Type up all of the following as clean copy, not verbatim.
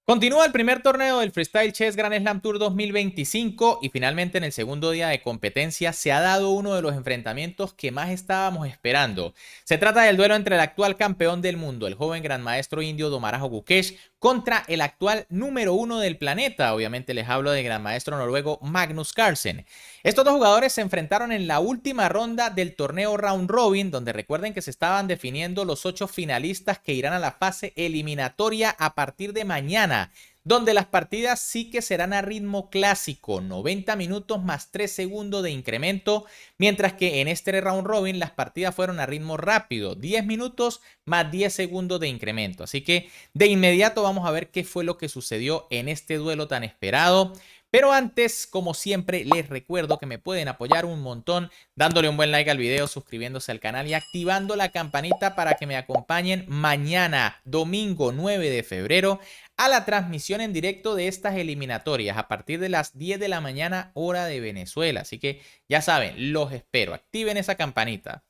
Continúa el primer torneo del Freestyle Chess Grand Slam Tour 2025 y finalmente en el segundo día de competencia se ha dado uno de los enfrentamientos que más estábamos esperando. Se trata del duelo entre el actual campeón del mundo, el joven gran maestro indio Domarajo Gukesh, contra el actual número uno del planeta. Obviamente les hablo del gran maestro noruego Magnus Carlsen. Estos dos jugadores se enfrentaron en la última ronda del torneo Round Robin, donde recuerden que se estaban definiendo los 8 finalistas que irán a la fase eliminatoria a partir de mañana, donde las partidas sí que serán a ritmo clásico, 90 minutos más 3 segundos de incremento, mientras que en este round robin las partidas fueron a ritmo rápido, 10 minutos más 10 segundos de incremento. Así que de inmediato vamos a ver qué fue lo que sucedió en este duelo tan esperado. Pero antes, como siempre, les recuerdo que me pueden apoyar un montón dándole un buen like al video, suscribiéndose al canal y activando la campanita para que me acompañen mañana, domingo 9 de febrero, a la transmisión en directo de estas eliminatorias a partir de las 10 de la mañana hora de Venezuela. Así que ya saben, los espero. Activen esa campanita.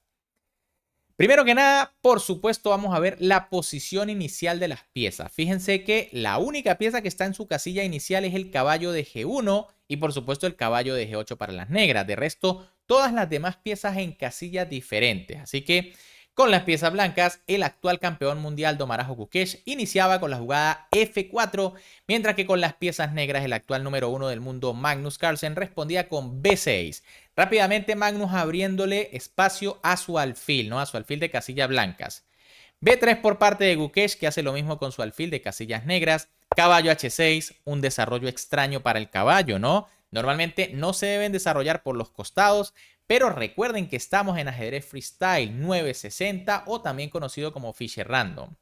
Primero que nada, por supuesto, vamos a ver la posición inicial de las piezas. Fíjense que la única pieza que está en su casilla inicial es el caballo de G1 y por supuesto el caballo de G8 para las negras. De resto, todas las demás piezas en casillas diferentes. Así que con las piezas blancas, el actual campeón mundial Domarajo Gukesh iniciaba con la jugada F4, mientras que con las piezas negras, el actual número uno del mundo Magnus Carlsen respondía con B6. Rápidamente Magnus abriéndole espacio a su alfil, ¿no? A su alfil de casillas blancas. B3 por parte de Gukesh, que hace lo mismo con su alfil de casillas negras. Caballo H6, un desarrollo extraño para el caballo, ¿no? Normalmente no se deben desarrollar por los costados, pero recuerden que estamos en ajedrez freestyle 960 o también conocido como Fischer Random.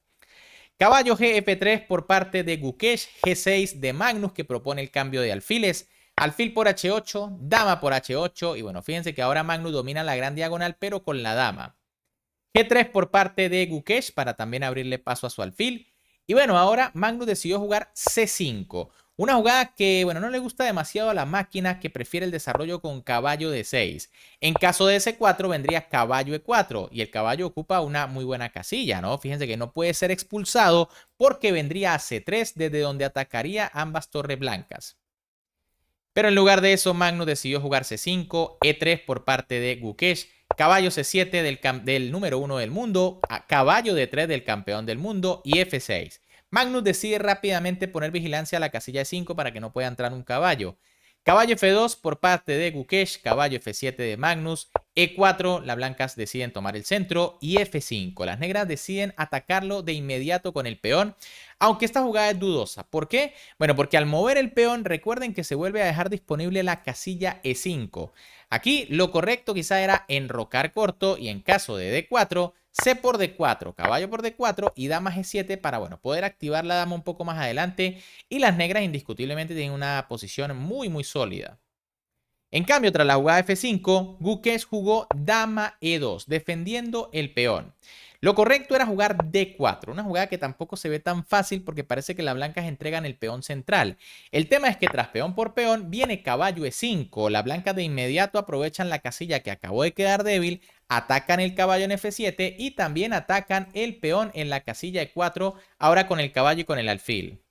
Caballo GF3 por parte de Gukesh, G6 de Magnus que propone el cambio de alfiles. Alfil por H8, dama por H8 y bueno, fíjense que ahora Magnus domina la gran diagonal pero con la dama. G3 por parte de Gukesh para también abrirle paso a su alfil. Y bueno, ahora Magnus decidió jugar C5. Una jugada que, bueno, no le gusta demasiado a la máquina, que prefiere el desarrollo con caballo de 6. En caso de C4 vendría caballo E4 y el caballo ocupa una muy buena casilla, ¿no? Fíjense que no puede ser expulsado porque vendría a C3 desde donde atacaría ambas torres blancas. Pero en lugar de eso, Magnus decidió jugar C5, E3 por parte de Gukesh, caballo C7 del número 1 del mundo, caballo D3 del campeón del mundo y F6. Magnus decide rápidamente poner vigilancia a la casilla E5 para que no pueda entrar un caballo. Caballo F2 por parte de Gukesh, caballo F7 de Magnus, E4, las blancas deciden tomar el centro y F5. Las negras deciden atacarlo de inmediato con el peón, aunque esta jugada es dudosa. ¿Por qué? Bueno, porque al mover el peón, recuerden que se vuelve a dejar disponible la casilla E5. Aquí lo correcto quizá era enrocar corto y en caso de D4, C por D4, caballo por D4 y dama G7 para, bueno, poder activar la dama un poco más adelante y las negras indiscutiblemente tienen una posición muy sólida. En cambio, tras la jugada F5, Gukesh jugó dama E2, defendiendo el peón. Lo correcto era jugar D4, una jugada que tampoco se ve tan fácil porque parece que las blancas entregan el peón central. El tema es que tras peón por peón viene caballo E5. Las blancas de inmediato aprovechan la casilla que acabó de quedar débil, atacan el caballo en F7 y también atacan el peón en la casilla E4, ahora con el caballo y con el alfil.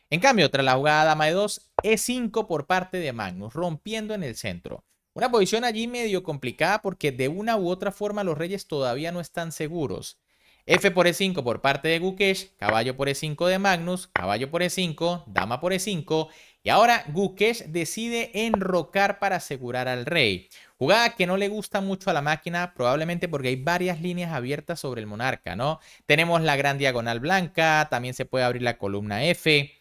En cambio, tras la jugada dama de 2, E5 por parte de Magnus, rompiendo en el centro. Una posición allí medio complicada porque de una u otra forma los reyes todavía no están seguros. F por E5 por parte de Gukesh, caballo por E5 de Magnus, caballo por E5, dama por E5 y ahora Gukesh decide enrocar para asegurar al rey. Jugada que no le gusta mucho a la máquina, probablemente porque hay varias líneas abiertas sobre el monarca, ¿no? Tenemos la gran diagonal blanca, también se puede abrir la columna F.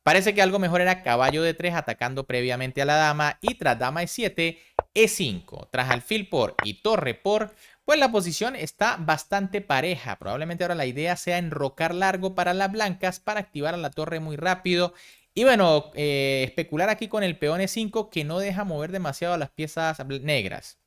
Parece que algo mejor era caballo de 3 atacando previamente a la dama y tras dama E7, E5. Tras alfil por y torre por, pues la posición está bastante pareja. Probablemente ahora la idea sea enrocar largo para las blancas para activar a la torre muy rápido. Y bueno, especular aquí con el peón E5 que no deja mover demasiado a las piezas negras.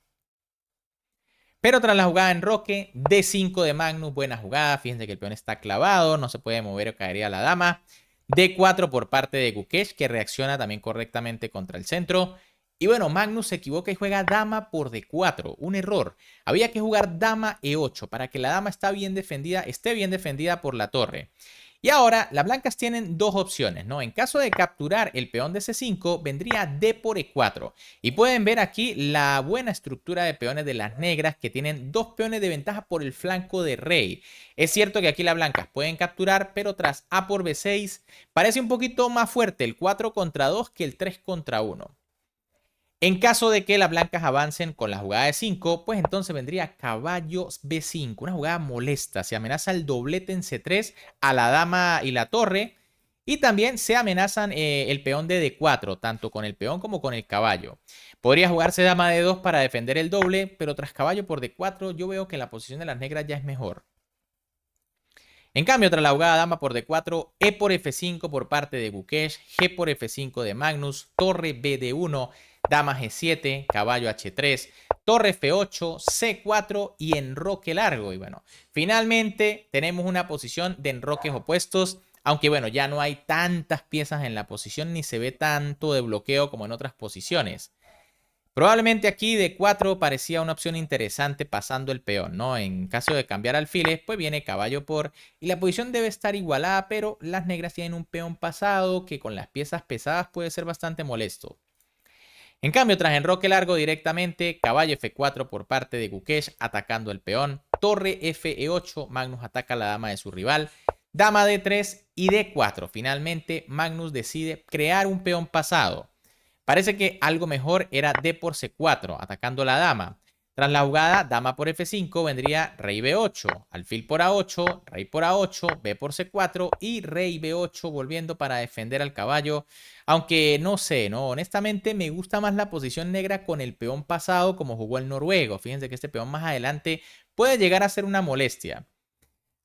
Pero tras la jugada en enroque, D5 de Magnus, buena jugada. Fíjense que el peón está clavado, no se puede mover o caería la dama. D4 por parte de Gukesh, que reacciona también correctamente contra el centro. Y bueno, Magnus se equivoca y juega dama por D4, un error. Había que jugar dama E8 para que la dama esté bien defendida por la torre. Y ahora, las blancas tienen dos opciones, ¿no? En caso de capturar el peón de C5, vendría D por E4. Y pueden ver aquí la buena estructura de peones de las negras, que tienen dos peones de ventaja por el flanco de rey. Es cierto que aquí las blancas pueden capturar, pero tras A por B6, parece un poquito más fuerte el 4 contra 2 que el 3 contra 1. En caso de que las blancas avancen con la jugada de 5, pues entonces vendría caballo B5, una jugada molesta. Se amenaza el doblete en C3 a la dama y la torre. Y también se amenazan el peón de D4, tanto con el peón como con el caballo. Podría jugarse dama D2 para defender el doble, pero tras caballo por D4 yo veo que la posición de las negras ya es mejor. En cambio, tras la jugada dama por D4, E por F5 por parte de Gukesh, G por F5 de Magnus, torre BD1, dama G7, caballo H3, torre F8, C4 y enroque largo. Y bueno, finalmente tenemos una posición de enroques opuestos, aunque bueno, ya no hay tantas piezas en la posición ni se ve tanto de bloqueo como en otras posiciones. Probablemente aquí D4 parecía una opción interesante pasando el peón, ¿no? En caso de cambiar alfiles, pues viene caballo por... Y la posición debe estar igualada, pero las negras tienen un peón pasado que con las piezas pesadas puede ser bastante molesto. En cambio, tras enroque largo directamente, caballo F4 por parte de Gukesh atacando el peón, torre FE8, Magnus ataca a la dama de su rival, dama D3 y D4. Finalmente, Magnus decide crear un peón pasado. Parece que algo mejor era D por C4, atacando la dama. Tras la jugada, dama por F5, vendría rey B8, alfil por A8, rey por A8, B por C4 y rey B8 volviendo para defender al caballo. Aunque no sé, ¿no? Honestamente me gusta más la posición negra con el peón pasado como jugó el noruego. Fíjense que este peón más adelante puede llegar a ser una molestia.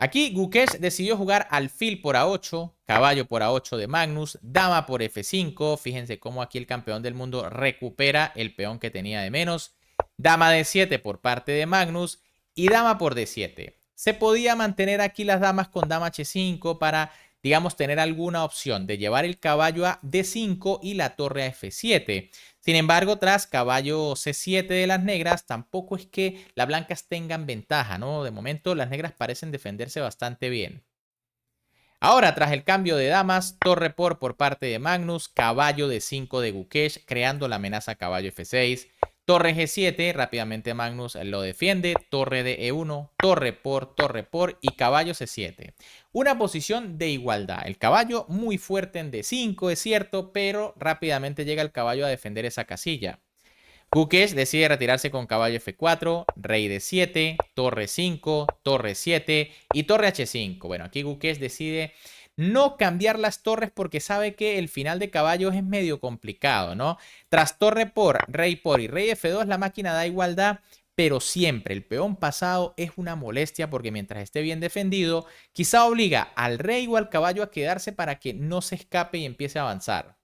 Aquí Gukesh decidió jugar alfil por A8, caballo por A8 de Magnus, dama por F5. Fíjense cómo aquí el campeón del mundo recupera el peón que tenía de menos. Dama D7 por parte de Magnus y dama por D7. Se podía mantener aquí las damas con dama H5 para, digamos, tener alguna opción de llevar el caballo a D5 y la torre a F7. Sin embargo, tras caballo C7 de las negras, tampoco es que las blancas tengan ventaja, ¿no? De momento las negras parecen defenderse bastante bien. Ahora, tras el cambio de damas, torre por parte de Magnus, caballo D5 de Gukesh, creando la amenaza caballo F6, torre G7, rápidamente Magnus lo defiende, torre de E1, torre por y caballo C7. Una posición de igualdad. El caballo muy fuerte en D5, es cierto, pero rápidamente llega el caballo a defender esa casilla. Gukesh decide retirarse con caballo F4, rey D7, torre 5, torre 7 y torre H5. Bueno, aquí Gukesh decide no cambiar las torres porque sabe que el final de caballos es medio complicado, ¿no? Tras torre por y rey F2, la máquina da igualdad, pero siempre el peón pasado es una molestia porque mientras esté bien defendido, quizá obliga al rey o al caballo a quedarse para que no se escape y empiece a avanzar.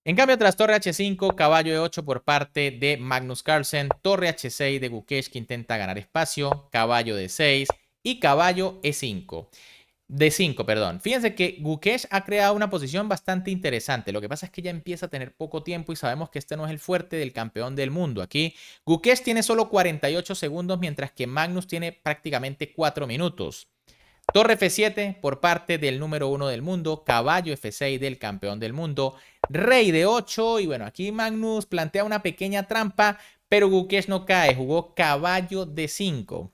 En cambio, tras torre H5, caballo E8 por parte de Magnus Carlsen, torre H6 de Gukesh que intenta ganar espacio, caballo D6 y caballo E5. D5, perdón. Fíjense que Gukesh ha creado una posición bastante interesante. Lo que pasa es que ya empieza a tener poco tiempo y sabemos que este no es el fuerte del campeón del mundo. Aquí Gukesh tiene solo 48 segundos, mientras que Magnus tiene prácticamente 4 minutos. Torre F7 por parte del número 1 del mundo, caballo F6 del campeón del mundo, rey D8 y bueno, aquí Magnus plantea una pequeña trampa, pero Gukesh no cae, jugó caballo D5.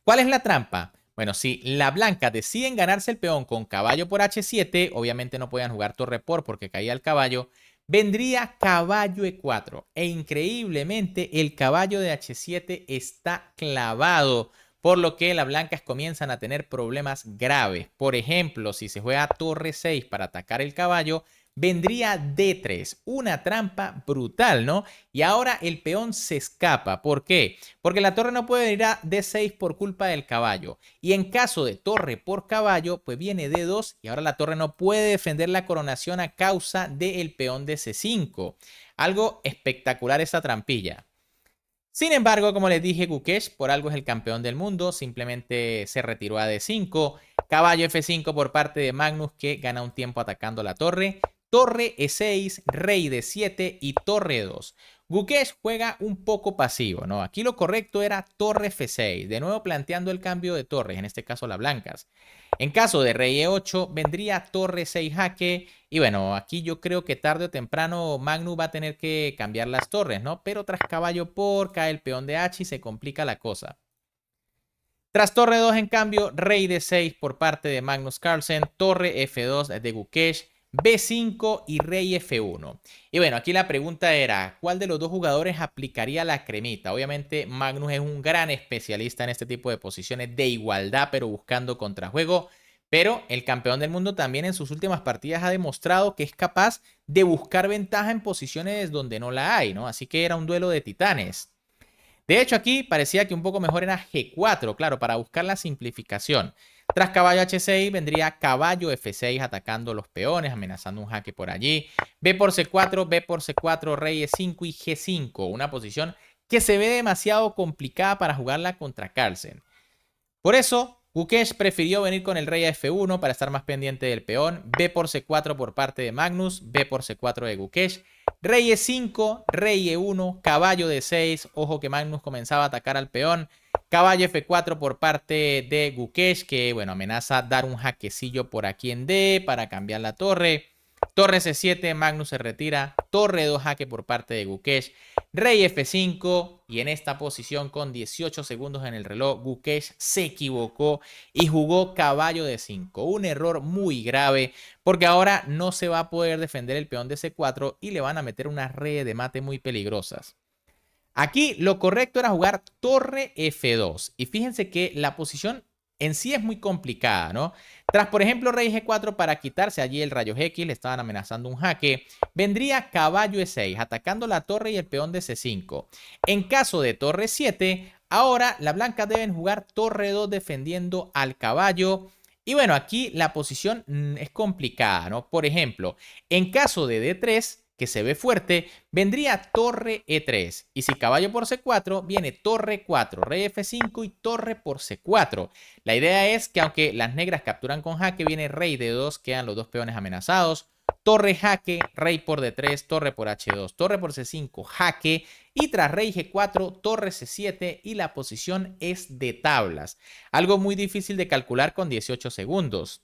¿Cuál es la trampa? Bueno, si la blanca deciden ganarse el peón con caballo por H7, obviamente no podían jugar torre porque caía el caballo, vendría caballo E4 e increíblemente el caballo de H7 está clavado, por lo que las blancas comienzan a tener problemas graves. Por ejemplo, si se juega torre 6 para atacar el caballo, vendría D3, una trampa brutal, ¿no? Y ahora el peón se escapa. ¿Por qué? Porque la torre no puede venir a D6 por culpa del caballo. Y en caso de torre por caballo, pues viene D2 y ahora la torre no puede defender la coronación a causa del peón de C5. Algo espectacular esa trampilla. Sin embargo, como les dije, Gukesh por algo es el campeón del mundo, simplemente se retiró a D5, caballo F5 por parte de Magnus que gana un tiempo atacando la torre, torre E6, rey D7 y torre E2. Gukesh juega un poco pasivo, ¿no? Aquí lo correcto era torre F6, de nuevo planteando el cambio de torres, en este caso las blancas. En caso de rey E8, vendría torre 6 jaque. Y bueno, aquí yo creo que tarde o temprano Magnus va a tener que cambiar las torres, ¿no? Pero tras caballo por, cae el peón de H y se complica la cosa. Tras torre 2, en cambio, rey D6 por parte de Magnus Carlsen, torre F2 de Gukesh, B5 y rey F1. Y bueno, aquí la pregunta era, ¿cuál de los dos jugadores aplicaría la cremita? Obviamente Magnus es un gran especialista en este tipo de posiciones de igualdad, pero buscando contrajuego. Pero el campeón del mundo también en sus últimas partidas ha demostrado que es capaz de buscar ventaja en posiciones donde no la hay, ¿no? Así que era un duelo de titanes. De hecho, aquí parecía que un poco mejor era G4, claro, para buscar la simplificación. Tras caballo H6 vendría caballo F6 atacando los peones, amenazando un jaque por allí. B por C4, B por C4, rey E5 y G5. Una posición que se ve demasiado complicada para jugarla contra Carlsen. Por eso, Gukesh prefirió venir con el rey a F1 para estar más pendiente del peón. B por C4 por parte de Magnus, B por C4 de Gukesh. Rey E5, rey E1, caballo D6. Ojo que Magnus comenzaba a atacar al peón. Caballo F4 por parte de Gukesh, que bueno, amenaza dar un jaquecillo por aquí en D para cambiar la torre. Torre C7, Magnus se retira. Torre 2 jaque por parte de Gukesh. Rey F5 y en esta posición con 18 segundos en el reloj, Gukesh se equivocó y jugó caballo de 5. Un error muy grave porque ahora no se va a poder defender el peón de C4 y le van a meter unas redes de mate muy peligrosas. Aquí lo correcto era jugar torre F2 y fíjense que la posición en sí es muy complicada, ¿no? Tras, por ejemplo, rey G4 para quitarse allí el rayo X, le estaban amenazando un jaque, vendría caballo E6, atacando la torre y el peón de C5. En caso de torre 7, ahora las blancas deben jugar torre 2 defendiendo al caballo. Y bueno, aquí la posición es complicada, ¿no? Por ejemplo, en caso de D3, que se ve fuerte, vendría torre E3. Y si caballo por C4, viene torre 4, rey F5 y torre por C4. La idea es que aunque las negras capturan con jaque, viene rey D2, quedan los dos peones amenazados. Torre jaque, rey por D3, torre por H2, torre por C5, jaque. Y tras rey G4, torre C7 y la posición es de tablas. Algo muy difícil de calcular con 18 segundos.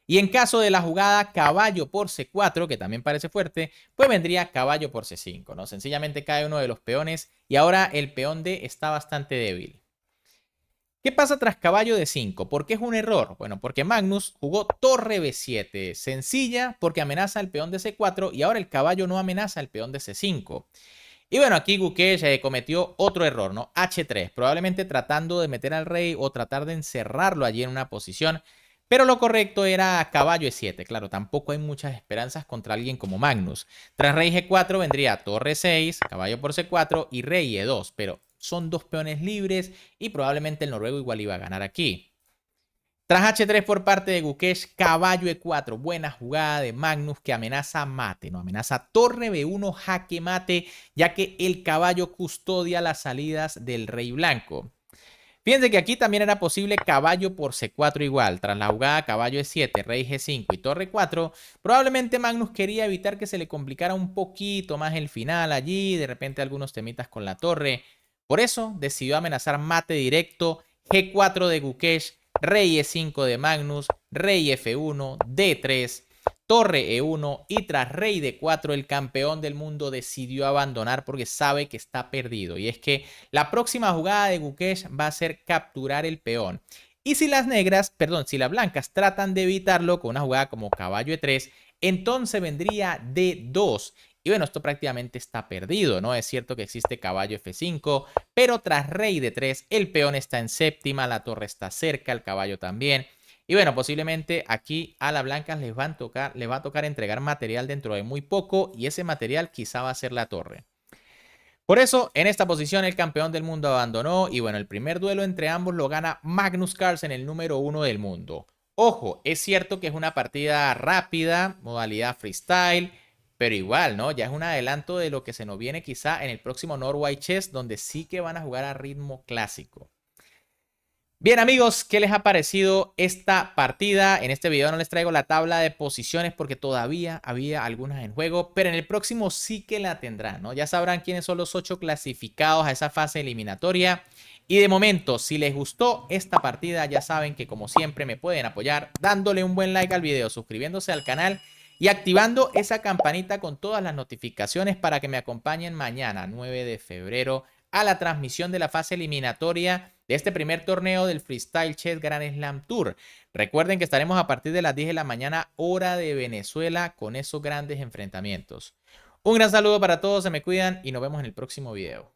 Y en caso de la jugada caballo por C4, que también parece fuerte, pues vendría caballo por C5, ¿no? Sencillamente cae uno de los peones y ahora el peón D está bastante débil. ¿Qué pasa tras caballo de 5? ¿Por qué es un error? Bueno, porque Magnus jugó torre B7, sencilla porque amenaza el peón de C4 y ahora el caballo no amenaza el peón de C5. Y bueno, aquí Gukesh cometió otro error, ¿no? H3, probablemente tratando de meter al rey o tratar de encerrarlo allí en una posición. Pero lo correcto era caballo E7. Claro, tampoco hay muchas esperanzas contra alguien como Magnus. Tras rey G4 vendría torre 6, caballo por C4 y rey E2. Pero son dos peones libres y probablemente el noruego igual iba a ganar aquí. Tras H3 por parte de Gukesh, caballo E4, buena jugada de Magnus que amenaza mate, no amenaza torre B1, jaque mate, ya que el caballo custodia las salidas del rey blanco. Fíjense que aquí también era posible caballo por C4 igual. Tras la jugada caballo E7, rey G5 y torre 4, probablemente Magnus quería evitar que se le complicara un poquito más el final allí, de repente algunos temitas con la torre. Por eso decidió amenazar mate directo, G4 de Gukesh, rey E5 de Magnus, rey F1, D3, torre E1 y tras rey D4 el campeón del mundo decidió abandonar porque sabe que está perdido. Y es que la próxima jugada de Gukesh va a ser capturar el peón. Y si las negras, perdón, si las blancas tratan de evitarlo con una jugada como caballo E3, entonces vendría D2. Y bueno, esto prácticamente está perdido, ¿no? Es cierto que existe caballo F5, pero tras rey D3 el peón está en séptima, la torre está cerca, el caballo también. Y bueno, posiblemente aquí a las blancas les va a tocar entregar material dentro de muy poco y ese material quizá va a ser la torre. Por eso, en esta posición el campeón del mundo abandonó y bueno, el primer duelo entre ambos lo gana Magnus Carlsen, el número 1 del mundo. Ojo, es cierto que es una partida rápida, modalidad freestyle, pero igual, ¿no? Ya es un adelanto de lo que se nos viene quizá en el próximo Norway Chess, donde sí que van a jugar a ritmo clásico. Bien amigos, ¿qué les ha parecido esta partida? En este video no les traigo la tabla de posiciones porque todavía había algunas en juego, pero en el próximo sí que la tendrán, ¿no? Ya sabrán quiénes son los 8 clasificados a esa fase eliminatoria. Y de momento, si les gustó esta partida, ya saben que como siempre me pueden apoyar dándole un buen like al video, suscribiéndose al canal y activando esa campanita con todas las notificaciones para que me acompañen mañana, 9 de febrero, a la transmisión de la fase eliminatoria de este primer torneo del Freestyle Chess Grand Slam Tour. Recuerden que estaremos a partir de las 10 de la mañana, hora de Venezuela, con esos grandes enfrentamientos. Un gran saludo para todos, se me cuidan y nos vemos en el próximo video.